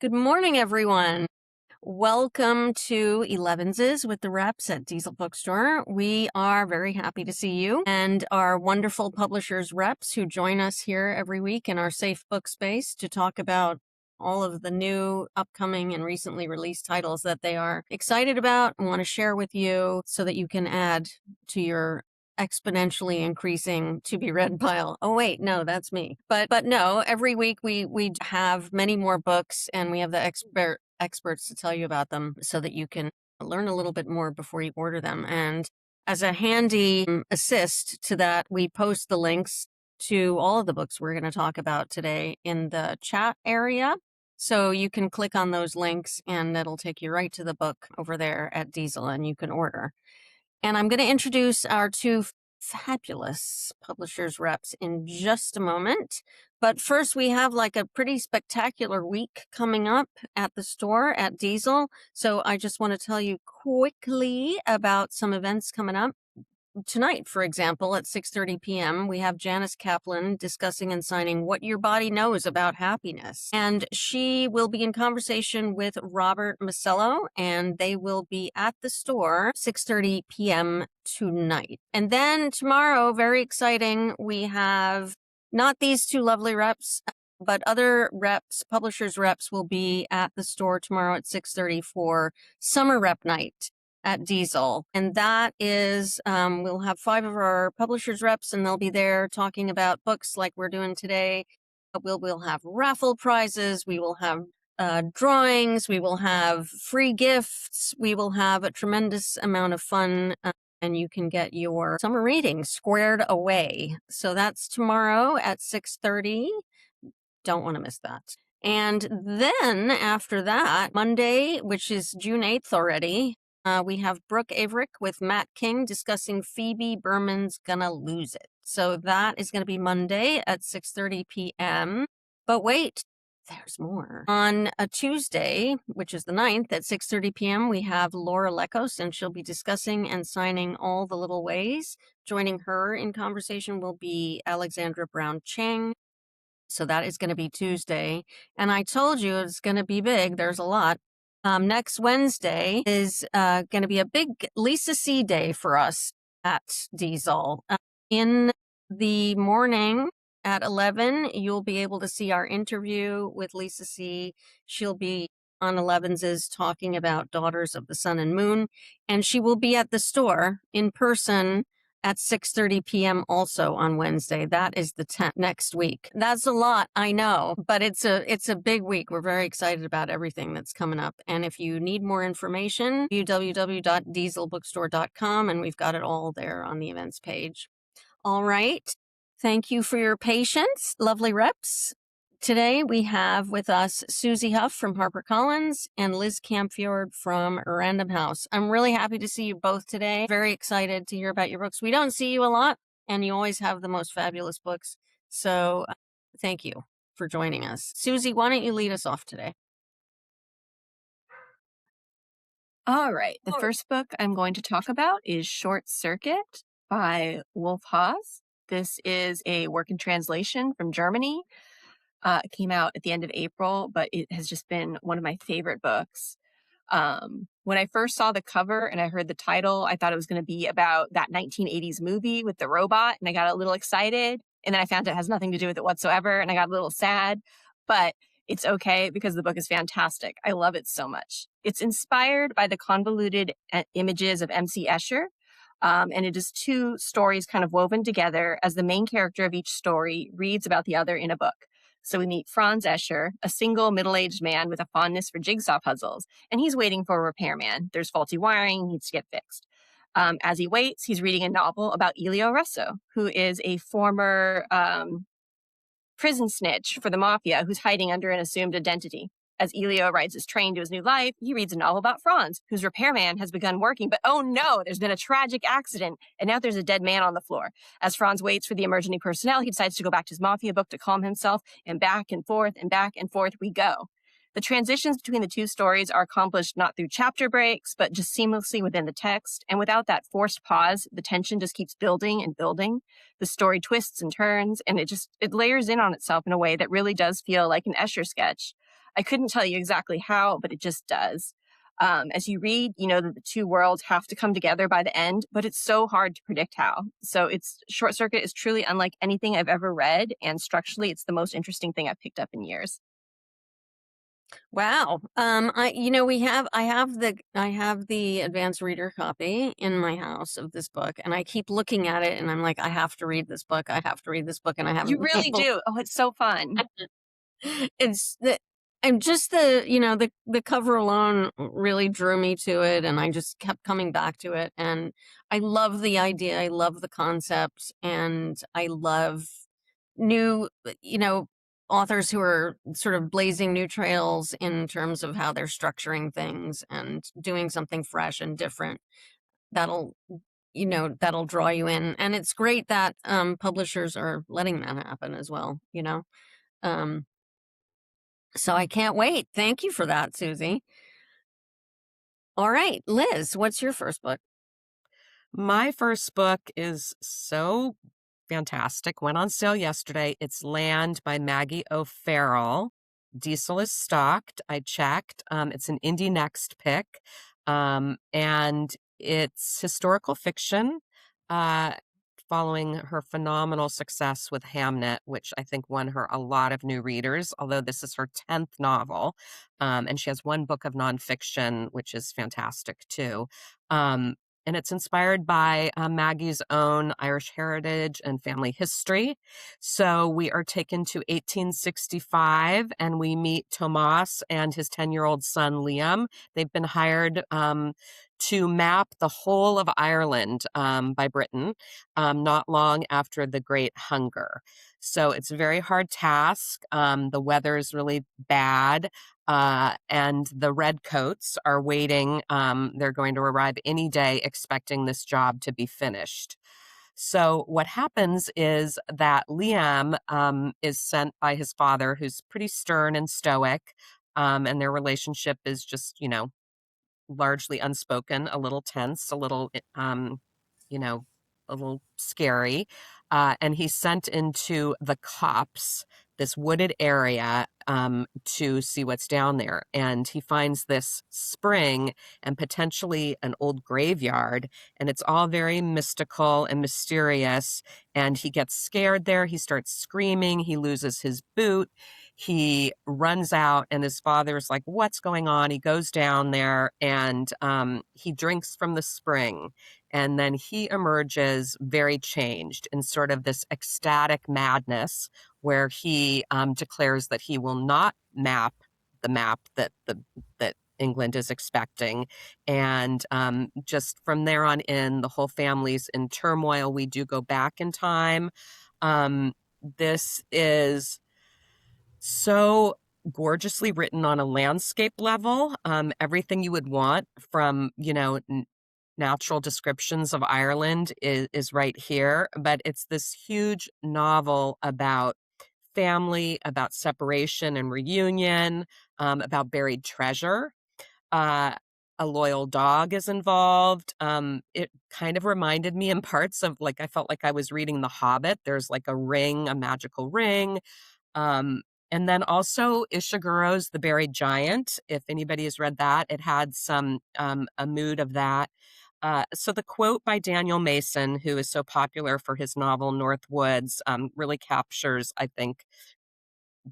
Good morning, everyone. Welcome to Elevenses with the reps at Diesel Bookstore. We are very happy to see you and our wonderful publishers reps who join us here every week in our safe book space to talk about all of the new, upcoming, and recently released titles that they are excited about and want to share with you so that you can add to your exponentially increasing to be read pile. Oh wait, no, that's me. But no, every week we have many more books and we have the experts to tell you about them so that you can learn a little bit more before you order them. And as a handy assist to that, we post the links to all of the books we're going to talk about today in the chat area. So you can click on those links and it'll take you right to the book over there at Diesel and you can order. And I'm going to introduce our two fabulous publishers reps in just a moment. But first, we have like a pretty spectacular week coming up at the store at Diesel. So I just want to tell you quickly about some events coming up. Tonight, for example, at 6:30 p.m., we have Janice Kaplan discussing and signing What Your Body Knows About Happiness. And she will be in conversation with Robert Masello, and they will be at the store 6:30 p.m. tonight. And then tomorrow, very exciting, we have not these two lovely reps, but other reps, publishers reps will be at the store tomorrow at 6:30 for Summer Rep Night at Diesel. And that is, we'll have 5 of our publishers reps and they'll be there talking about books like we're doing today. We'll have raffle prizes. We will have drawings. We will have free gifts. We will have a tremendous amount of fun. And you can get your summer reading squared away. So that's tomorrow at 6:30. Don't want to miss that. And then after that, Monday, which is June 8th already, we have Brooke Averick with Matt King discussing Phoebe Berman's Gonna Lose It. So that is going to be Monday at 6:30 p.m. But wait, there's more. On a Tuesday, which is the 9th at 6:30 p.m., we have Laura Lekkos, and she'll be discussing and signing All the Little Ways. Joining her in conversation will be Alexandra Brown Chang. So that is going to be Tuesday. And I told you it's going to be big. There's a lot. Next Wednesday is going to be a big Lisa C day for us at Diesel. In the morning at 11, you'll be able to see our interview with Lisa C. She'll be on Elevenses talking about Daughters of the Sun and Moon, and she will be at the store in person at 6:30 p.m. also on Wednesday. That is the 10th next week. That's a lot, I know, but it's a big week. We're very excited about everything that's coming up. And if you need more information, www.dieselbookstore.com, and we've got it all there on the events page. All right. Thank you for your patience, lovely reps. Today we have with us Suzi Hough from HarperCollins and Liz Camfiord from Random House. I'm really happy to see you both today. Very excited to hear about your books. We don't see you a lot, and you always have the most fabulous books. So thank you for joining us. Suzi, why don't you lead us off today? All right. The first book I'm going to talk about is Short Circuit by Wolf Haas. This is a work in translation from Germany. It came out at the end of April, but it has just been one of my favorite books. When I first saw the cover and I heard the title, I thought it was going to be about that 1980s movie with the robot, and I got a little excited. And then I found it has nothing to do with it whatsoever, and I got a little sad. But it's okay because the book is fantastic. I love it so much. It's inspired by the convoluted images of M.C. Escher, and it is 2 stories kind of woven together as the main character of each story reads about the other in a book. So we meet Franz Escher, a single middle-aged man with a fondness for jigsaw puzzles, and he's waiting for a repairman. There's faulty wiring, needs to get fixed. As he waits, he's reading a novel about Elio Russo, who is a former prison snitch for the mafia who's hiding under an assumed identity. As Elio rides his train to his new life, he reads a novel about Franz, whose repairman has begun working, but oh no, there's been a tragic accident, and now there's a dead man on the floor. As Franz waits for the emergency personnel, he decides to go back to his mafia book to calm himself, and back and forth we go. The transitions between the 2 stories are accomplished not through chapter breaks, but just seamlessly within the text, and without that forced pause, the tension just keeps building and building. The story twists and turns, and it layers in on itself in a way that really does feel like an Escher sketch. I couldn't tell you exactly how, but it just does. As you read, you know that the two worlds have to come together by the end, but it's so hard to predict how. So it's Short Circuit is truly unlike anything I've ever read, and structurally, it's the most interesting thing I've picked up in years. Wow. I have the advanced reader copy in my house of this book, and I keep looking at it and I'm like, I have to read this book. I have to read this book, and I You haven't been really able. do. Oh, it's so fun. It's the I'm just the cover alone really drew me to it, and I just kept coming back to it, and I love the idea. I love the concept, and I love new, authors who are sort of blazing new trails in terms of how they're structuring things and doing something fresh and different that'll that'll draw you in. And it's great that publishers are letting that happen as well. um so I can't wait. Thank you for that, Susie. All right, Liz, what's your first book? My first book is so fantastic. Went on sale yesterday. It's Land by Maggie O'Farrell. Diesel is stocked. I checked. It's an Indie Next pick. And it's historical fiction, uh, following her phenomenal success with Hamnet, which I think won her a lot of new readers, although this is her 10th novel. And she has one book of nonfiction, which is fantastic too. Um, and it's inspired by Maggie's own Irish heritage and family history. So we are taken to 1865, and we meet Tomas and his 10-year-old son, Liam. They've been hired to map the whole of Ireland by Britain, not long after the Great Hunger. So it's a very hard task. The weather is really bad. And the redcoats are waiting. They're going to arrive any day expecting this job to be finished. So what happens is that Liam is sent by his father, who's pretty stern and stoic, and their relationship is just, largely unspoken, a little tense, a little, you know, a little scary. And he's sent into the copse, this wooded area, to see what's down there. And he finds this spring and potentially an old graveyard. And it's all very mystical and mysterious. And he gets scared there. He starts screaming. He loses his boot. He runs out, and his father's like, what's going on? He goes down there, and he drinks from the spring. And then he emerges very changed in sort of this ecstatic madness where he declares that he will not map the map that England is expecting. And just from there on in, the whole family's in turmoil. We do go back in time. This is so gorgeously written on a landscape level. Everything you would want from, natural descriptions of Ireland is right here. But it's this huge novel about family, about separation and reunion, about buried treasure. Uh, a loyal dog is involved. It kind of reminded me in parts of, like, I felt like I was reading The Hobbit. There's like a ring, a magical ring. Um, and then also Ishiguro's The Buried Giant. If anybody has read that, it had some a mood of that. So the quote by Daniel Mason, who is so popular for his novel North Woods, really captures, I think,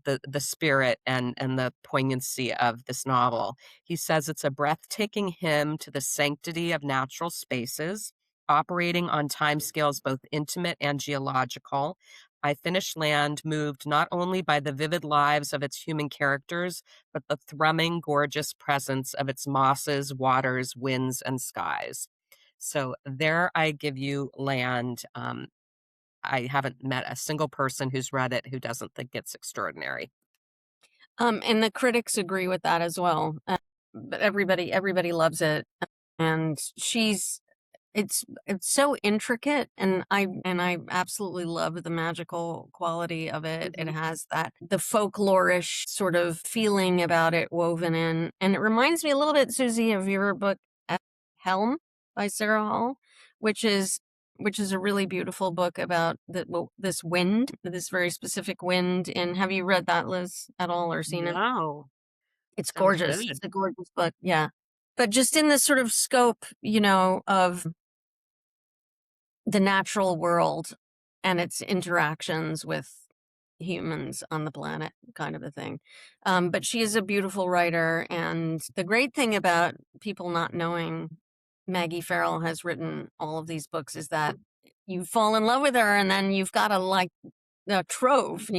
the spirit and the poignancy of this novel. He says it's a breathtaking hymn to the sanctity of natural spaces, operating on timescales both intimate and geological. I finished Land moved not only by the vivid lives of its human characters, but the thrumming, gorgeous presence of its mosses, waters, winds, and skies. So there I give you Land. I haven't met a single person who's read it who doesn't think it's extraordinary. And the critics agree with that as well. But everybody loves it, and it's so intricate, and I absolutely love the magical quality of it. It has that the folklorish sort of feeling about it woven in, and it reminds me a little bit, Susie, of your book Helm by Sarah Hall, which is a really beautiful book about this wind, this very specific wind. And have you read that, Liz, at all, or seen it? No. It's Sounds gorgeous. good. It's a gorgeous book. Yeah. But just in the sort of scope, of the natural world and its interactions with humans on the planet, kind of a thing. But she is a beautiful writer. And the great thing about people not knowing Maggie Farrell has written all of these books is that you fall in love with her and then you've got a trove,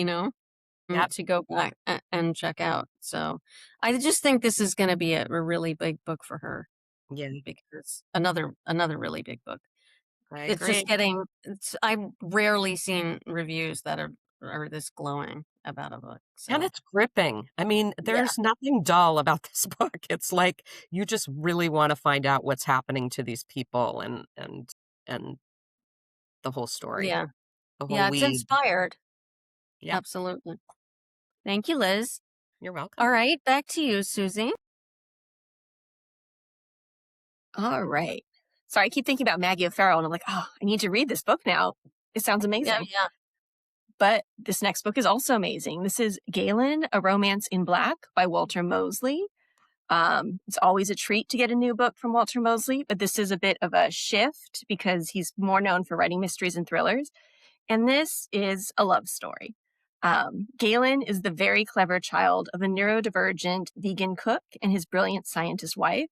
Yep. to go back and check out. So I just think this is going to be a really big book for her Yeah, because another really big book. I It's agree. just I've rarely seen reviews that are this glowing about a book. And So it's gripping. I mean, yeah, there's nothing dull about this book. It's like you just really want to find out what's happening to these people and the whole story, yeah, the whole yeah. It's weed. inspired. Yep. Absolutely. Thank you, Liz. You're welcome. All right, back to you, Susie. All right. Sorry, I keep thinking about Maggie O'Farrell, and I'm like, oh, I need to read this book now. It sounds Yeah, amazing. yeah. But this next book is also amazing. This is Ghalen, A Romance in Black by Walter Mosley. It's always a treat to get a new book from Walter Mosley, but this is a bit of a shift because he's more known for writing mysteries and thrillers. And this is a love story. Ghalen is the very clever child of a neurodivergent vegan cook and his brilliant scientist wife.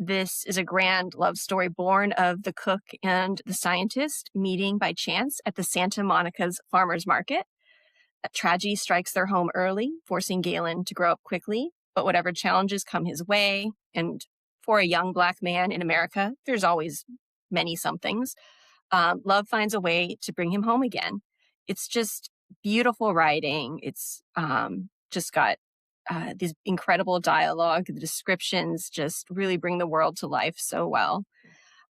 This is a grand love story born of the cook and the scientist meeting by chance at the Santa Monica's farmers market. A tragedy strikes their home early, forcing Ghalen to grow up quickly. But whatever challenges come his way, and for a young Black man in America, there's always many somethings, love finds a way to bring him home again. It's just beautiful writing. It's just got this incredible dialogue. The descriptions just really bring the world to life so well.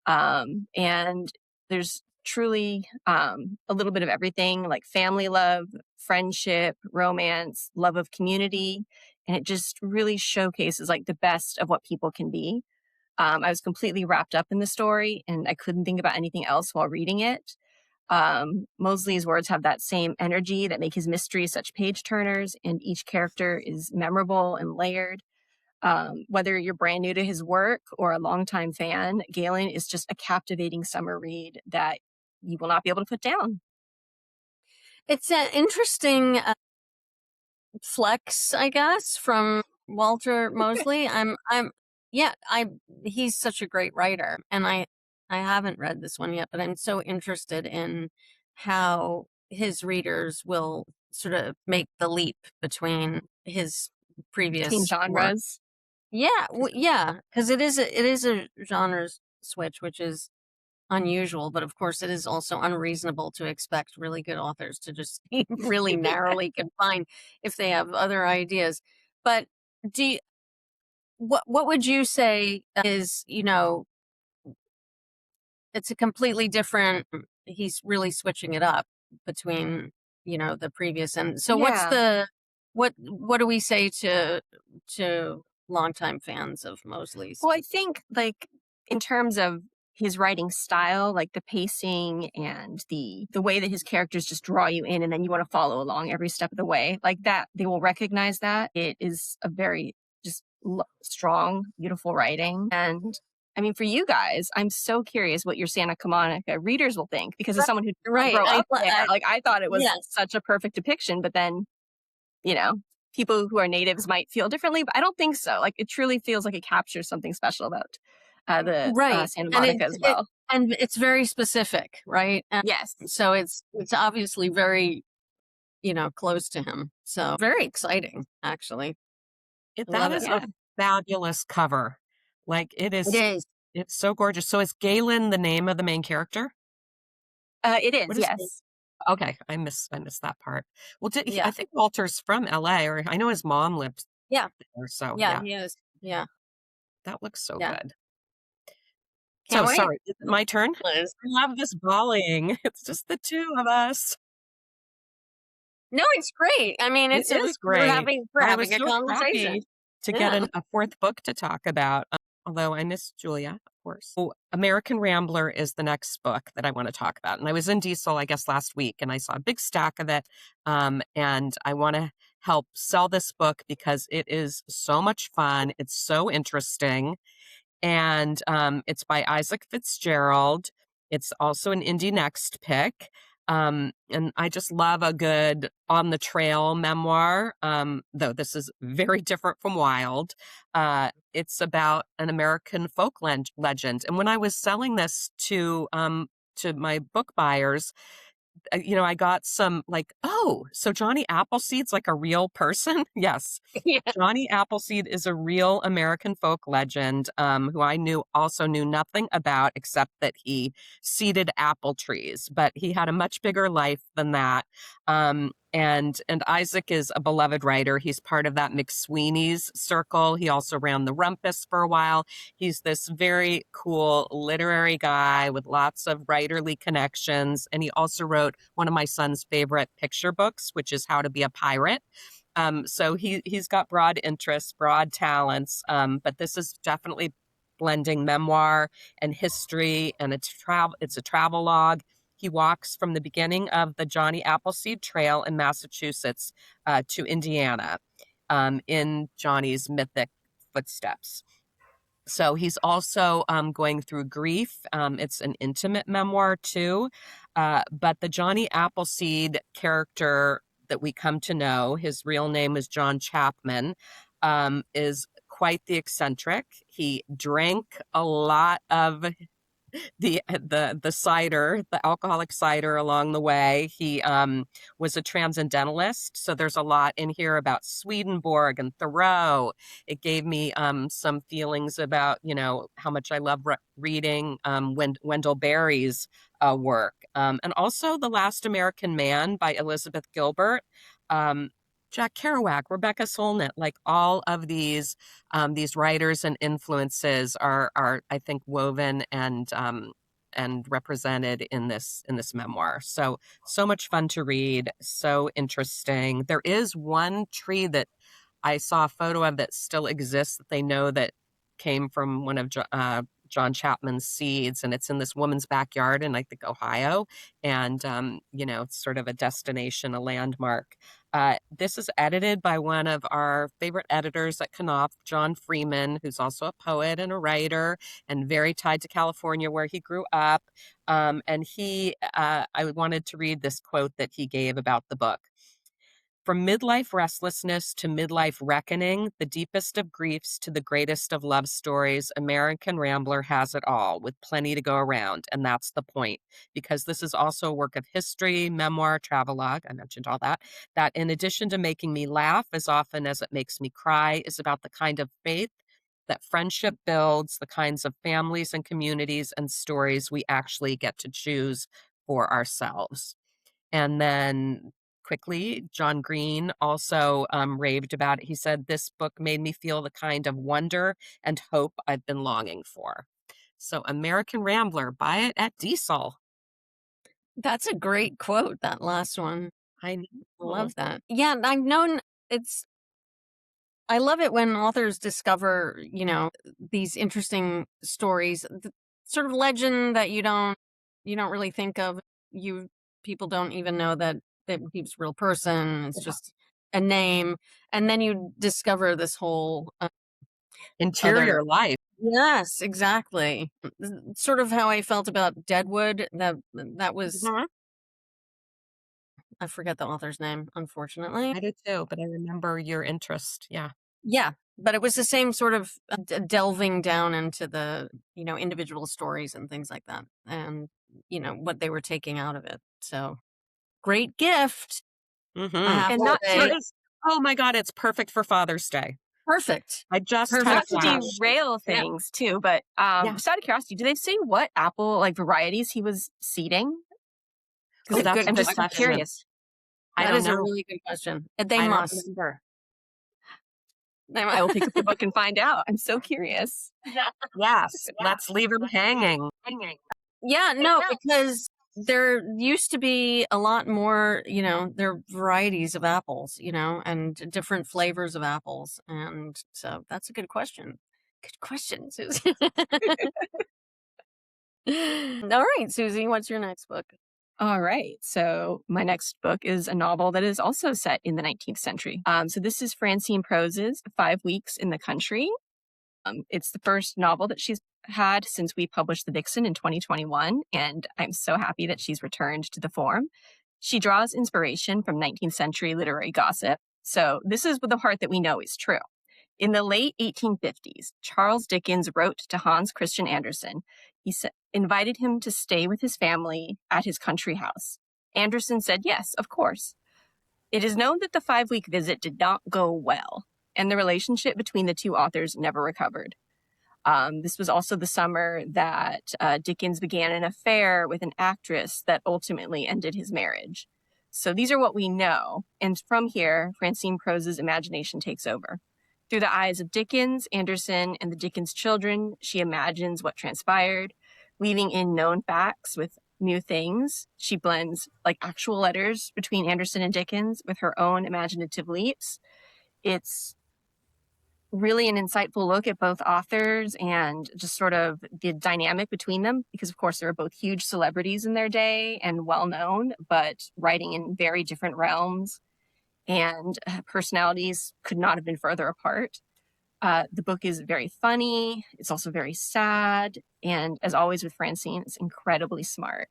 And there's truly a little bit of everything, like family love, friendship, romance, love of community. And it just really showcases like the best of what people can be. I was completely wrapped up in the story and I couldn't think about anything else while reading it. Mosley's words have that same energy that make his mysteries such page turners, and each character is memorable and layered. Whether you're brand new to his work or a longtime fan, Ghalen is just a captivating summer read that you will not be able to put down. It's an interesting flex, I guess, from Walter Mosley. He's such a great writer, and I haven't read this one yet, but I'm so interested in how his readers will sort of make the leap between his Between previous work. genres. Yeah, yeah, because it is a genre switch, which is unusual, but of course it is also unreasonable to expect really good authors to just be really narrowly confined if they have other ideas. But do you, what would you say is, it's a completely different, he's really switching it up between, the previous, and so Yeah. what do we say to longtime fans of Mosley's? Well, I think like in terms of his writing style, like the pacing and the way that his characters just draw you in and then you want to follow along every step of the way, like that, they will recognize that it is a very just strong, beautiful writing. And I mean, for you guys, I'm so curious what your Santa Monica readers will think, because as someone who didn't Right. grow up there, like I thought it was Yes. such a perfect depiction, but then, people who are natives might feel differently, but I don't think so. Like it truly feels like it captures something special about the Right. Santa Monica as well. And it's very specific, right? And Yes. so it's obviously very, close to him. So very exciting, actually. That Love is it. a fabulous cover. Like It is. it's so gorgeous. So is Ghalen the name of the main character? It is, What is yes. Okay, I missed that part. Well, Yeah. I think Walter's from LA, or I know his mom lives Yeah. there. So Yeah, he is. Yeah. that looks so Yeah. good. Can't So wait. sorry, is it my turn? Liz. I love this volleying. It's just the two of us. No, it's great. I mean, It is great. We're I was having a so conversation. happy to get a fourth book to talk about. Although I miss Julia, of course. Oh, American Rambler is the next book that I want to talk about. And I was in Diesel, I guess, last week, and I saw a big stack of it. And I want to help sell this book because it is so much fun. It's so interesting. And it's by Isaac Fitzgerald. It's also an Indie Next pick. And I just love a good on the trail memoir, though this is very different from Wild. It's about an American folk legend. And when I was selling this to my book buyers, I got some like, oh, so Johnny Appleseed's like a real person? Yes. Yeah. Johnny Appleseed is a real American folk legend, who I also knew nothing about except that he seeded apple trees, but he had a much bigger life than that. And Isaac is a beloved writer. He's part of that McSweeney's circle. He also ran the Rumpus for a while. He's this very cool literary guy with lots of writerly connections. And he also wrote one of my son's favorite picture books, which is How to Be a Pirate. So he's got broad interests, broad talents, but this is definitely blending memoir and history, and it's a travel log. He walks from the beginning of the Johnny Appleseed Trail in Massachusetts to Indiana in Johnny's mythic footsteps. So he's also going through grief. It's an intimate memoir too, but the Johnny Appleseed character that we come to know, his real name is John Chapman, is quite the eccentric. He drank a lot of the cider, the alcoholic cider along the way. He was a transcendentalist. So there's a lot in here about Swedenborg and Thoreau. It gave me some feelings about, how much I love reading Wendell Berry's work. And also The Last American Man by Elizabeth Gilbert. Jack Kerouac, Rebecca Solnit, like all of these writers and influences are I think woven and represented in this memoir. So much fun to read, so interesting. There is one tree that I saw a photo of that still exists that they know that came from one of John Chapman's seeds, and it's in this woman's backyard in, I think, Ohio. And, it's sort of a destination, a landmark. This is edited by one of our favorite editors at Knopf, John Freeman, who's also a poet and a writer and very tied to California where he grew up. And I wanted to read this quote that he gave about the book. From midlife restlessness to midlife reckoning, the deepest of griefs to the greatest of love stories, American Rambler has it all, with plenty to go around. And that's the point, because this is also a work of history, memoir, travelogue, I mentioned all that in addition to making me laugh as often as it makes me cry, is about the kind of faith that friendship builds, the kinds of families and communities and stories we actually get to choose for ourselves. And then quickly, John Green also raved about it. He said, this book made me feel the kind of wonder and hope I've been longing for. So American Rambler, buy it at Diesel. That's a great quote, that last one. I love that. Yeah, I've known I love it when authors discover, these interesting stories, sort of legend that you don't really think of. People don't even know that he's a real person. It's just a name. And then you discover this whole interior life. Yes, exactly. Sort of how I felt about Deadwood. That was, I forget the author's name, unfortunately. I do too, but I remember your interest. Yeah. Yeah, but it was the same sort of delving down into the, individual stories and things like that, and, what they were taking out of it. So great gift. Mm-hmm. And not oh my God, it's perfect for Father's Day. Perfect. I just not to derail things too, but just out of curiosity, do they say what apple varieties he was seeding? Oh, that's I'm just curious. That is a really good question. They must. I will pick up the book and find out. I'm so curious. Yes, let's leave him hanging. Yeah, no, because there used to be a lot more, there are varieties of apples, and different flavors of apples. And so that's a good question. Good question, Suzi. All right, Suzi, what's your next book? All right. So my next book is a novel that is also set in the 19th century. So this is Francine Prose's 5 Weeks in the Country. It's the first novel that she's had since we published The Vixen in 2021, and I'm so happy that she's returned to the form. She draws inspiration from 19th century literary gossip. So this is the part that we know is true. In the late 1850s, Charles Dickens wrote to Hans Christian Andersen. He invited him to stay with his family at his country house. Andersen said yes, of course. It is known that the 5-week visit did not go well, and the relationship between the two authors never recovered. This was also the summer that Dickens began an affair with an actress that ultimately ended his marriage. So these are what we know, and from here, Francine Prose's imagination takes over. Through the eyes of Dickens, Andersen, and the Dickens children, she imagines what transpired, weaving in known facts with new things. She blends actual letters between Andersen and Dickens with her own imaginative leaps. It's really an insightful look at both authors and just sort of the dynamic between them, because of course they were both huge celebrities in their day and well-known, but writing in very different realms, and personalities could not have been further apart. The book is very funny. It's also very sad. And as always with Francine, it's incredibly smart.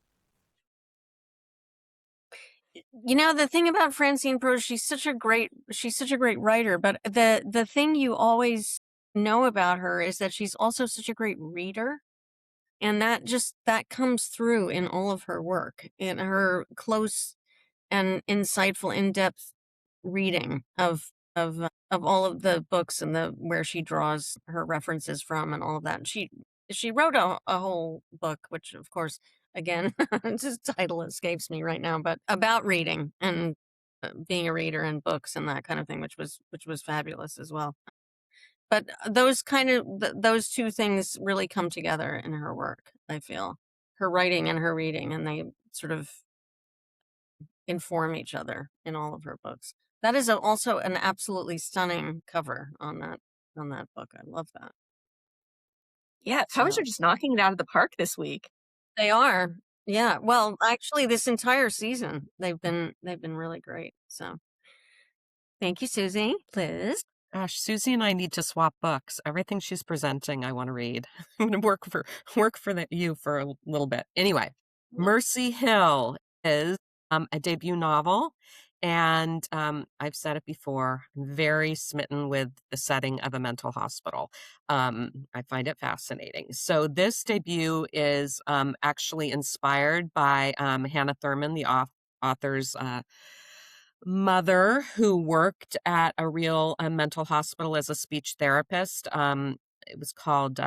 The thing about Francine Prose, she's such a great writer, but the thing you always know about her is that she's also such a great reader. And that comes through in all of her work, in her close and insightful, in-depth reading of all of the books and where she draws her references from and all of that. She wrote a whole book, which of course, again, this title escapes me right now, but about reading and being a reader and books and that kind of thing, which was fabulous as well. But those those two things really come together in her work, I feel. Her writing and her reading, and they sort of inform each other in all of her books. That is also an absolutely stunning cover on that book. I love that. Yeah, covers are just knocking it out of the park this week. They are. Yeah. Well, actually this entire season they've been really great. So thank you, Susie. Liz. Gosh, Susie and I need to swap books. Everything she's presenting, I want to read. I'm going to work for you for a little bit. Anyway, Mercy Hill is a debut novel, and I've said it before, I'm very smitten with the setting of a mental hospital. I find it fascinating. So this debut is actually inspired by Hannah Thurman, the author's mother, who worked at a real mental hospital as a speech therapist. It was called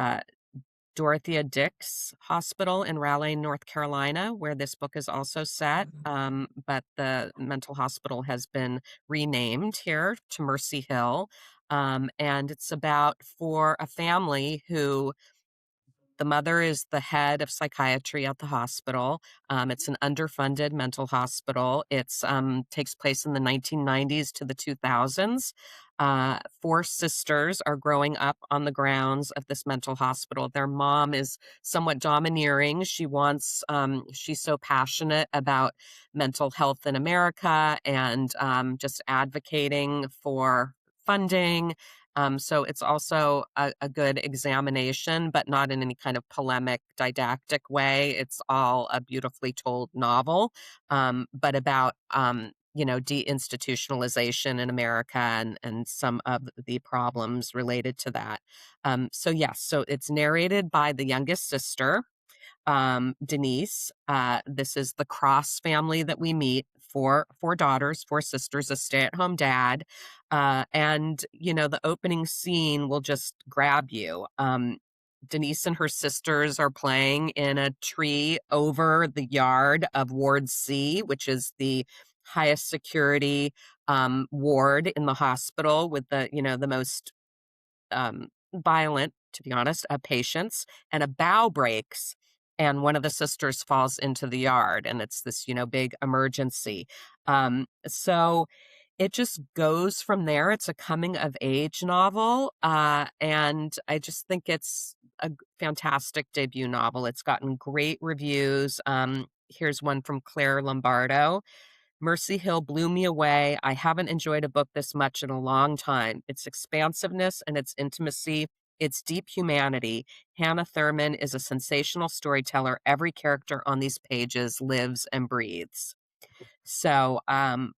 Dorothea Dix Hospital in Raleigh, North Carolina, where this book is also set. But the mental hospital has been renamed here to Mercy Hill. And it's about for a family who the mother is the head of psychiatry at the hospital. It's an underfunded mental hospital. It's takes place in the 1990s to the 2000s. 4 sisters are growing up on the grounds of this mental hospital. Their mom is somewhat domineering. She's so passionate about mental health in America and just advocating for funding. So it's also a good examination, but not in any kind of polemic, didactic way. It's all a beautifully told novel, but about, deinstitutionalization in America and some of the problems related to that. So it's narrated by the youngest sister, Denise. This is the Cross family that we meet. 4 daughters, 4 sisters, a stay-at-home dad. And the opening scene will just grab you. Denise and her sisters are playing in a tree over the yard of Ward C, which is the highest security ward in the hospital with the most violent, to be honest, patients. And a bough breaks and one of the sisters falls into the yard, and it's this, big emergency. So it just goes from there. It's a coming of age novel. And I just think it's a fantastic debut novel. It's gotten great reviews. Here's one from Claire Lombardo. Mercy Hill blew me away. I haven't enjoyed a book this much in a long time. Its expansiveness and its intimacy, its deep humanity. Hannah Thurman is a sensational storyteller. Every character on these pages lives and breathes. So,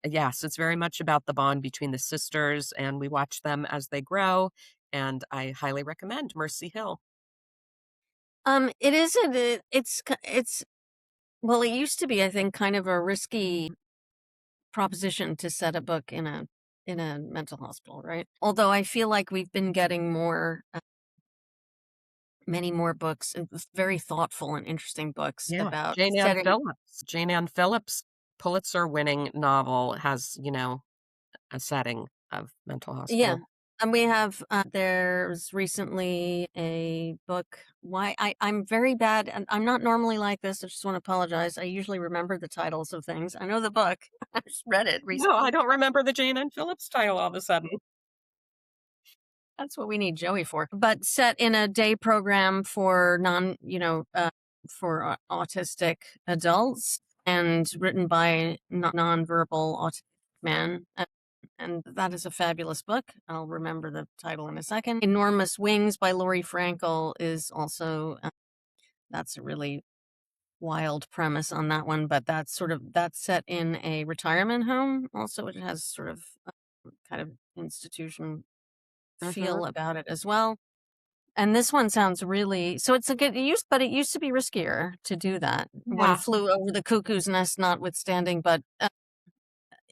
yes, it's very much about the bond between the sisters, and we watch them as they grow. And I highly recommend Mercy Hill. It isn't. It's well, it used to be, I think, kind of a risky proposition to set a book in a mental hospital, right? Although I feel like we've been getting many more books, and very thoughtful and interesting books Yeah, about Jane Ann setting. Phillips. Jane Ann Phillips' Pulitzer-winning novel has, a setting of mental Yeah. hospital. And we have, there's recently a book. I'm very bad, and I'm not normally like this. I just want to apologize. I usually remember the titles of things. I know the book. I just read it No, I recently. don't remember the Jane Ann Phillips title all of a sudden. That's what we need Joey for. But set in a day program for for autistic adults, and written by a nonverbal autistic man. And that is a fabulous book. I'll remember the title in a second. Enormous Wings by Laurie Frankel is also, that's a really wild premise on that one, but that's set in a retirement home. Also, it has sort of kind of institution feel about it as well. And this one sounds really, so it's a good use, but it used to be riskier to do that. One Yeah. Flew Over the Cuckoo's Nest notwithstanding, but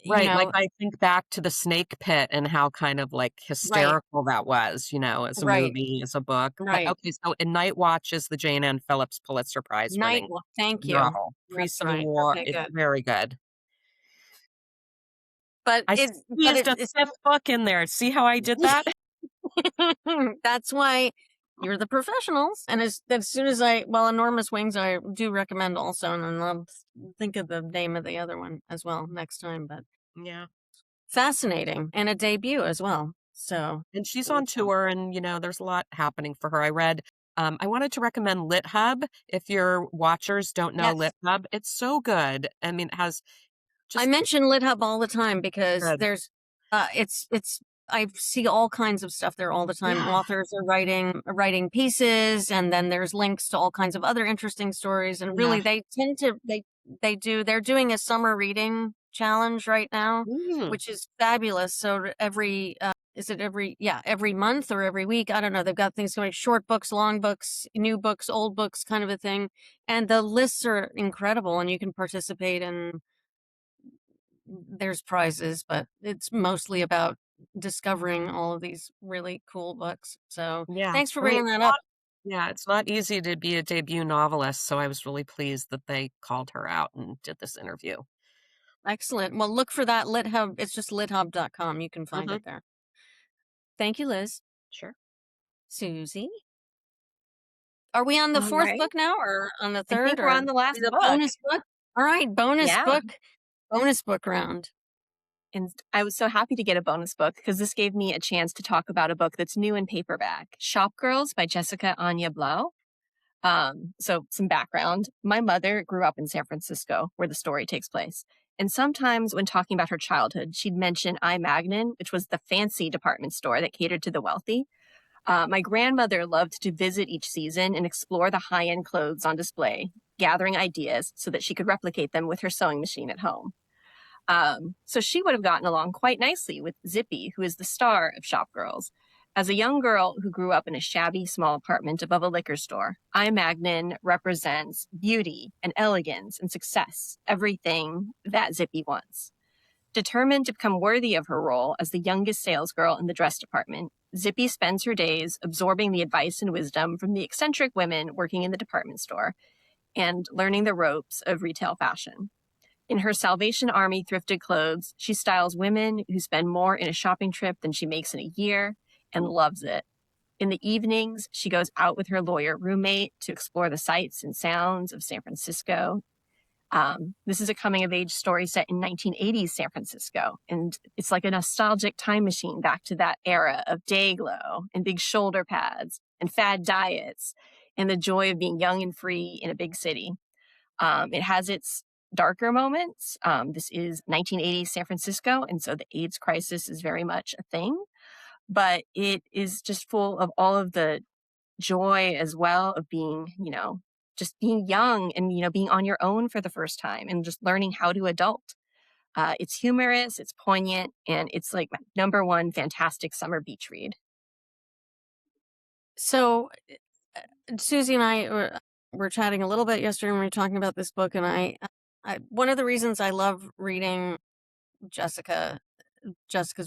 Right, like, I think back to The Snake Pit and how kind of, like, right, hysterical that was, as a right, movie, as a book. But, right. okay, so in Night Watch is the Jane Ann Phillips Pulitzer Prize winning Thank you. novel. That's Pre-Civil right. War, Okay, it's good. very good. But I but squeezed a it's 5th book in there. See how I did that? that's why you're the professionals. And as soon as Enormous Wings, I do recommend also, and then I'll think of the name of the other one as well next time. But Yeah. fascinating, and a debut as well. So, And she's on tour and, there's a lot happening for her. I wanted to recommend Lit Hub. If your watchers don't know yes, Lit Hub, it's so good. I mean, it has I just mention LitHub all the time because good. it's I see all kinds of stuff there all the time. Yeah. Authors are writing pieces, and then there's links to all kinds of other interesting stories. And Yeah. really, they tend to they're doing a summer reading challenge right now, Mm. which is fabulous. So every every month or every week, I don't know. They've got things going, short books, long books, new books, old books, kind of a thing. And the lists are incredible, and you can participate in. There's prizes, but it's mostly about discovering all of these really cool books. So Yeah. thanks for I mean, bringing that up. it's not easy to be a debut novelist, so I was really pleased that they called her out and did this interview. Excellent. Well, look for that LitHub. It's just lithub.com. You can find Mhm. it there. Thank you, Liz. Sure. Susie, are we on the All fourth right. book now, or on the I think third, we're on or the last the book. bonus book? All right, bonus Yeah. book round. And I was so happy to get a bonus book because this gave me a chance to talk about a book that's new in paperback, Shopgirls by Jessica Anya Blau. So some background. My mother grew up in San Francisco, where the story takes place. And sometimes when talking about her childhood, she'd mention I Magnin, which was the fancy department store that catered to the wealthy. My grandmother loved to visit each season and explore the high-end clothes on display, gathering ideas so that she could replicate them with her sewing machine at home. So she would have gotten along quite nicely with Zippy, who is the star of Shopgirls. As a young girl who grew up in a shabby small apartment above a liquor store, I Magnin represents beauty and elegance and success, everything that Zippy wants. Determined to become worthy of her role as the youngest salesgirl in the dress department, Zippy spends her days absorbing the advice and wisdom from the eccentric women working in the department store and learning the ropes of retail fashion. In her Salvation Army thrifted clothes, she styles women who spend more in a shopping trip than she makes in a year and loves it. In the evenings, she goes out with her lawyer roommate to explore the sights and sounds of San Francisco. This is a coming-of-age story set in 1980s San Francisco, and it's like a nostalgic time machine back to that era of day glow and big shoulder pads and fad diets and the joy of being young and free in a big city. It has its darker moments. This is 1980 San Francisco, and so the AIDS crisis is very much a thing. But it is just full of all of the joy as well of being, just being young and, being on your own for the first time and just learning how to adult. It's humorous, it's poignant, and it's like my number one fantastic summer beach read. So, Susie and I were chatting a little bit yesterday when we were talking about this book, and I one of the reasons I love reading Jessica's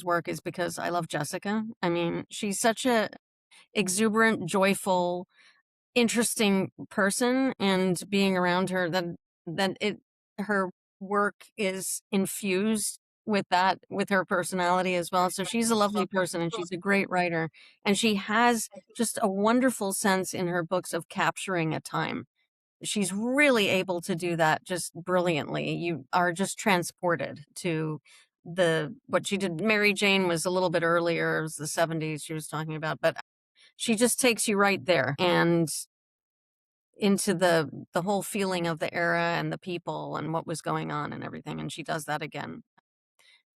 work is because I love Jessica. I mean, she's such a exuberant, joyful, interesting person, and being around her, her work is infused with her personality as well. So she's a lovely person, and she's a great writer, and she has just a wonderful sense in her books of capturing a time. She's really able to do that just brilliantly. You are just transported to what she did. Mary Jane was a little bit earlier. It was the 70s she was talking about, but she just takes you right there and into the whole feeling of the era and the people and what was going on and everything. And she does that again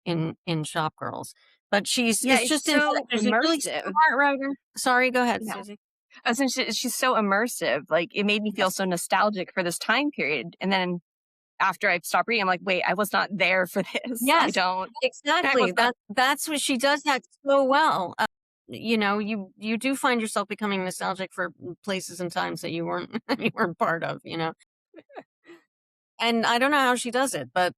in Shopgirls. But she's It's so she's a really immersive. smart writer. Sorry, go ahead, Yeah. Susie. Essentially, she's so immersive. Like, it made me feel so nostalgic for this time period. And then after I stopped reading, I'm like, wait, I was not there for this. Yes, I don't. exactly. That's what she does that so well. You do find yourself becoming nostalgic for places and times that you weren't you weren't part of. And I don't know how she does it, the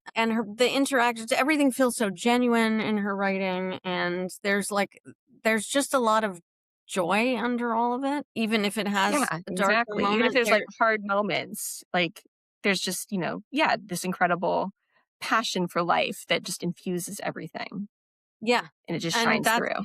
interactions, everything feels so genuine in her writing, and there's just a lot of joy under all of it, even if it has Yeah, a darker exactly. Even if moment. there's like hard moments, like there's just, this incredible passion for life that just infuses everything Yeah, and it just and shines through.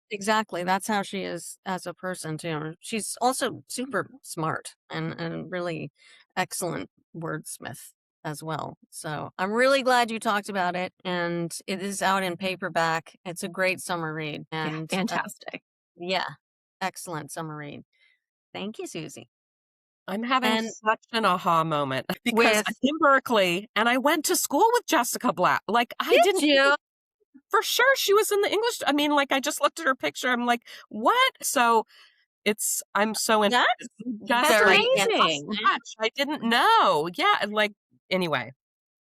exactly. That's how she is as a person too. She's also super smart and really excellent wordsmith as well. So I'm really glad you talked about it, and it is out in paperback. It's a great summer read, Yeah, and fantastic. yeah, excellent summer read. Thank you, Susie. I'm having And such an aha moment because with I'm in Berkeley and I went to school with Jessica Blau. Like, I did didn't you? for sure she was in the English. I mean, like, I just looked at her picture. I'm like, what? So I'm so interested. That's Just very like, amazing. gosh, I didn't know. Yeah. And like, anyway,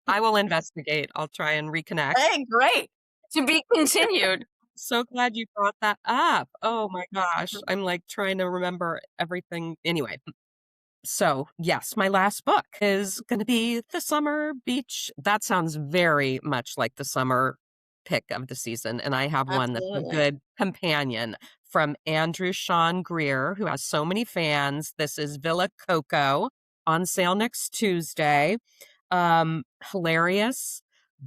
I will investigate. I'll try and reconnect. Hey, great. To be continued. So glad you brought that up. Oh my gosh. I'm like trying to remember everything. Anyway. So, yes, my last book is going to be The Summer Beach. That sounds very much like the summer pick of the season. And I have one that's a Absolutely. good companion from Andrew Sean Greer, who has so many fans. This is Villa Coco, on sale next Tuesday. Hilarious,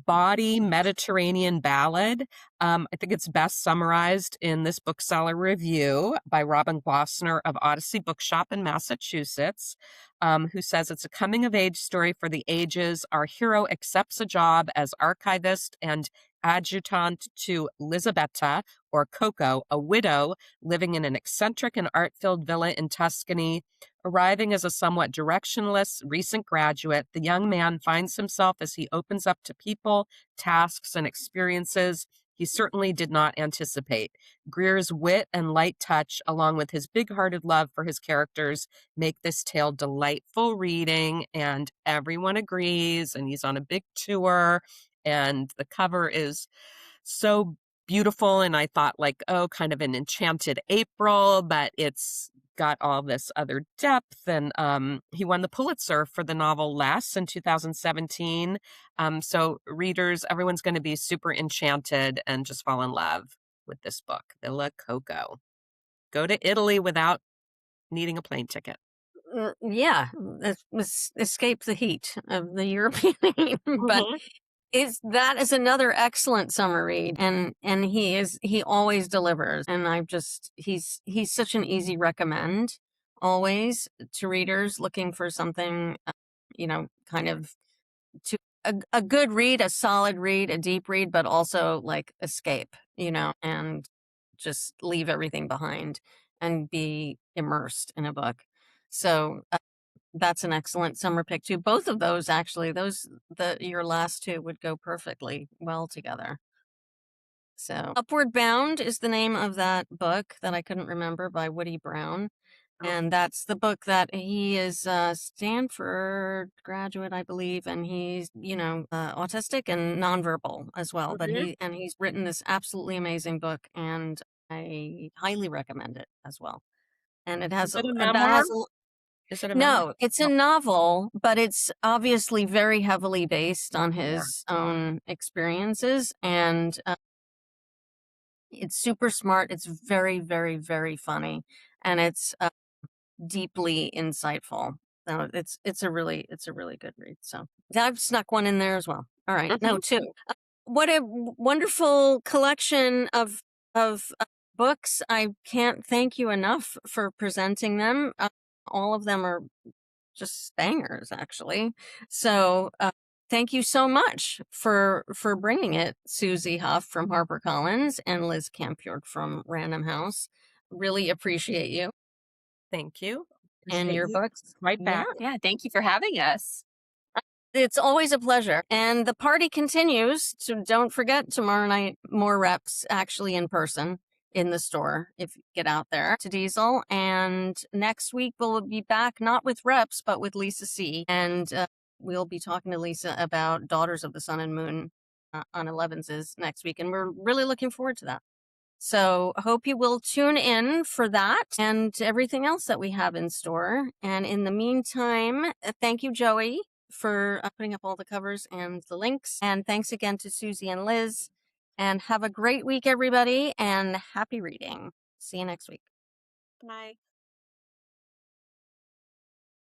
bawdy Mediterranean ballad. I think it's best summarized in this bookseller review by Robin Glossner of Odyssey Bookshop in Massachusetts, who says it's a coming-of-age story for the ages. Our hero accepts a job as archivist and adjutant to Lisabetta, or Coco, a widow living in an eccentric and art-filled villa in Tuscany. Arriving as a somewhat directionless recent graduate, the young man finds himself as he opens up to people, tasks, and experiences he certainly did not anticipate. Greer's wit and light touch, along with his big-hearted love for his characters, make this tale delightful reading, and everyone agrees, and he's on a big tour, and the cover is so beautiful, and I thought like, oh, kind of an enchanted April, but it's got all this other depth. And he won the Pulitzer for the novel Less in 2017. So readers, everyone's going to be super enchanted and just fall in love with this book, Villa Coco. Go to Italy without needing a plane ticket. Yeah, escape the heat of the European heat. But that is another excellent summer read, and he always delivers, and he's such an easy recommend always to readers looking for something, kind of to a good read, a solid read, a deep read, but also like escape, and just leave everything behind and be immersed in a book. So That's an excellent summer pick too. Both of those actually, your last two would go perfectly well together. So Upward Bound is the name of that book that I couldn't remember, by Woody Brown. And that's the book that he is a Stanford graduate, I believe, and he's, autistic and nonverbal as well. But he's written this absolutely amazing book, and I highly recommend it as well. And it has Is it a memoir? Is it a memoir? No, it's a novel, but it's obviously very heavily based on his own experiences, and it's super smart. It's very, very, very funny, and it's deeply insightful. So it's a really good read. So I've snuck one in there as well. All right, no, two. What a wonderful collection of books. I can't thank you enough for presenting them. All of them are just bangers, actually. So thank you so much for bringing it, Suzi Hough from HarperCollins and Liz Camfiord from Random House. Really appreciate you. Thank you. And your books. Right back. Yeah, thank you for having us. It's always a pleasure. And the party continues. So don't forget, tomorrow night, more reps actually in person in the store if you get out there to Diesel. And next week, we'll be back not with reps, but with Lisa C. And we'll be talking to Lisa about Daughters of the Sun and Moon on Elevenses next week. And we're really looking forward to that. So I hope you will tune in for that and everything else that we have in store. And in the meantime, thank you, Joey, for putting up all the covers and the links. And thanks again to Suzi and Liz. And have a great week, everybody, and happy reading. See you next week. Bye.